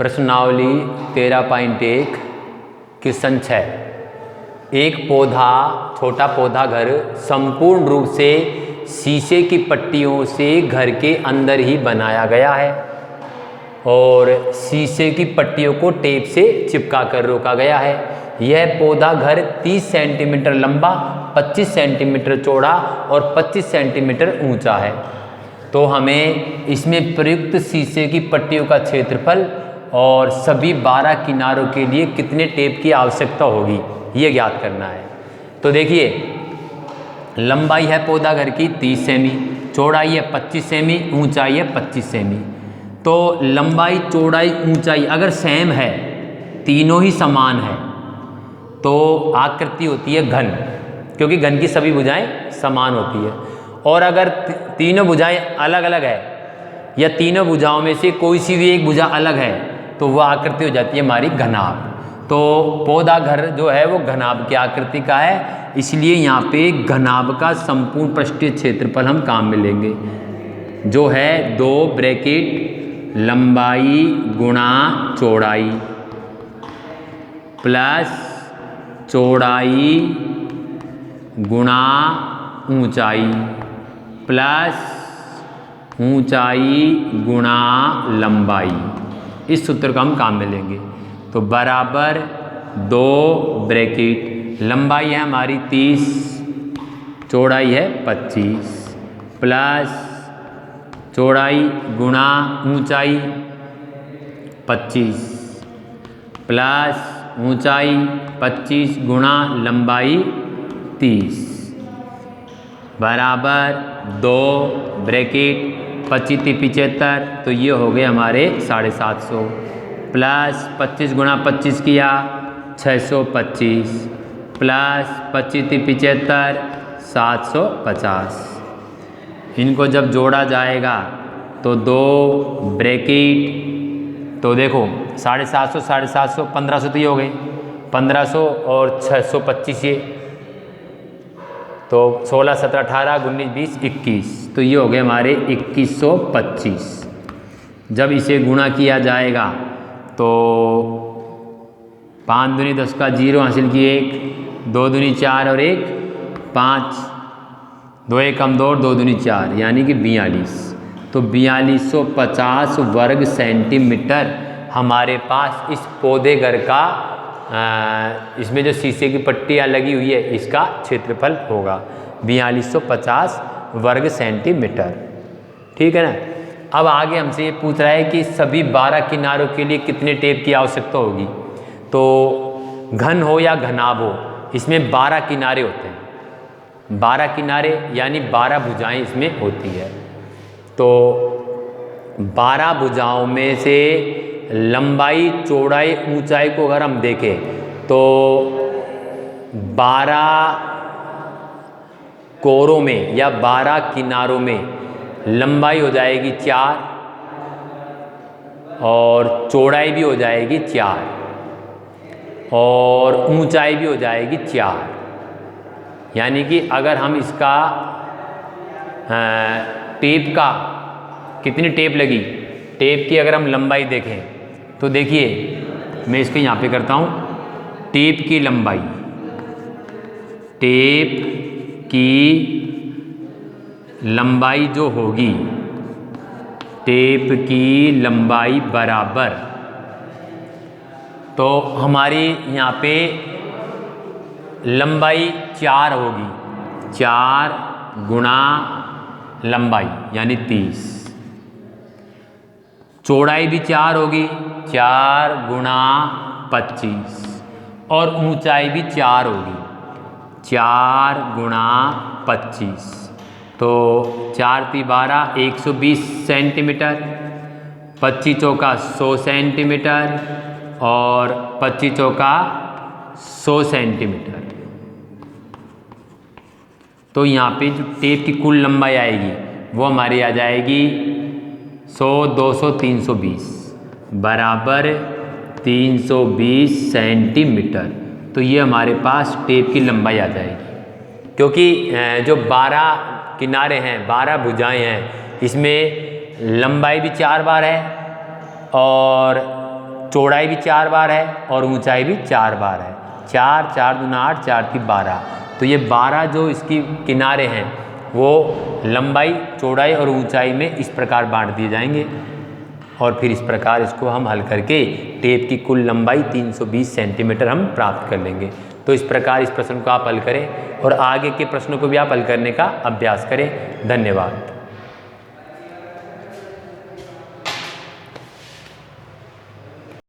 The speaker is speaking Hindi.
प्रश्नावली 13.1 क्वेश्चन 6। एक पौधा, छोटा पौधा घर संपूर्ण रूप से शीशे की पट्टियों से घर के अंदर ही बनाया गया है और शीशे की पट्टियों को टेप से चिपका कर रोका गया है। यह पौधा घर 30 सेंटीमीटर लंबा, 25 सेंटीमीटर चौड़ा और 25 सेंटीमीटर ऊंचा है। तो हमें इसमें प्रयुक्त शीशे की पट्टियों का क्षेत्रफल और सभी 12 किनारों के लिए कितने टेप की आवश्यकता होगी, ये ज्ञात करना है। तो देखिए, लंबाई है पौधा घर की 30 सेमी, चौड़ाई है 25 सेमी, ऊंचाई है 25 सेमी। तो लंबाई, चौड़ाई, ऊंचाई अगर सेम है, तीनों ही समान है, तो आकृति होती है घन, क्योंकि घन की सभी भुजाएं समान होती है। और अगर तीनों भुजाएं अलग अलग है या तीनों भुजाओं में से कोई सी भी एक भुजा अलग है, तो वह आकृति हो जाती है हमारी घनाभ। तो पौधा घर जो है वो घनाभ की आकृति का है, इसलिए यहाँ पे घनाभ का संपूर्ण पृष्ठीय क्षेत्रफल हम काम में लेंगे, जो है 2 ब्रैकेट लंबाई गुणा चौड़ाई प्लस चौड़ाई गुणा ऊंचाई प्लस ऊंचाई गुणा लंबाई। इस सूत्र का हम काम में लेंगे। तो बराबर 2 ब्रैकेट, लंबाई है हमारी 30, चौड़ाई है 25 प्लस चौड़ाई गुणा ऊंचाई 25 प्लस ऊंचाई 25 गुणा लंबाई 30 बराबर 2 ब्रैकेट 25 75, तो ये हो गए हमारे 750 प्लस 25 गुणा 25 किया 625 प्लस 25 75 750। इनको जब जोड़ा जाएगा तो 2 ब्रैकेट, तो देखो 750 750 1500 तो ये हो गए 1500 और 625 ये, तो 16 17 18 19 20 21, तो ये हो गए हमारे 2125। जब इसे गुणा किया जाएगा तो 5 दूनी 10 का 0 हासिल किए 1, 2 दूनी 4 और 1 5, 2 1 कम 2 2 दूनी 4, यानी कि 42। तो 4250 वर्ग सेंटीमीटर हमारे पास इस पौधे घर का इसमें जो शीशे की पट्टियाँ लगी हुई है इसका क्षेत्रफल होगा 4250 वर्ग सेंटीमीटर। ठीक है ना। अब आगे हमसे ये पूछ रहा है कि सभी 12 किनारों के लिए कितने टेप की आवश्यकता होगी। तो घन हो या घनाभ हो, इसमें 12 किनारे होते हैं, 12 किनारे यानी 12 भुजाएं इसमें होती है। तो 12 भुजाओं में से लंबाई, चौड़ाई, ऊंचाई को अगर हम देखें तो 12 कोरों में या 12 किनारों में लंबाई हो जाएगी 4 और चौड़ाई भी हो जाएगी 4 और ऊंचाई भी हो जाएगी 4। यानी कि अगर हम इसका टेप का कितनी टेप लगी, टेप की अगर हम लंबाई देखें तो देखिए, मैं इसको यहाँ पे करता हूँ, टेप की लंबाई, टेप की लंबाई जो होगी, टेप की लंबाई बराबर, तो हमारी यहाँ पे लंबाई 4 होगी, 4 गुणा लंबाई यानी 30, चौड़ाई भी 4 होगी, 4 गुणा 25 और ऊंचाई भी 4 होगी, 4 गुणा 25, तो 4 × 12 120 सेंटीमीटर, 25 चौका 100 सेंटीमीटर और 25 चौका 100 सेंटीमीटर। तो यहाँ पे जो टेप की कुल लंबाई आएगी वो हमारी आ जाएगी 100 200 320 बराबर 320 सेंटीमीटर। तो ये हमारे पास टेप की लंबाई आ जाएगी, क्योंकि जो 12 किनारे हैं, 12 भुजाएं हैं, इसमें लंबाई भी 4 बार है और चौड़ाई भी 4 बार है और ऊंचाई भी 4 बार है। 4 4 दूना 8, 4 3 12। तो ये 12 जो इसकी किनारे हैं वो लंबाई, चौड़ाई और ऊंचाई में इस प्रकार बांट दिए जाएंगे और फिर इस प्रकार इसको हम हल करके टेप की कुल लंबाई 320 सेंटीमीटर हम प्राप्त कर लेंगे। तो इस प्रकार इस प्रश्न को आप हल करें और आगे के प्रश्नों को भी आप हल करने का अभ्यास करें। धन्यवाद।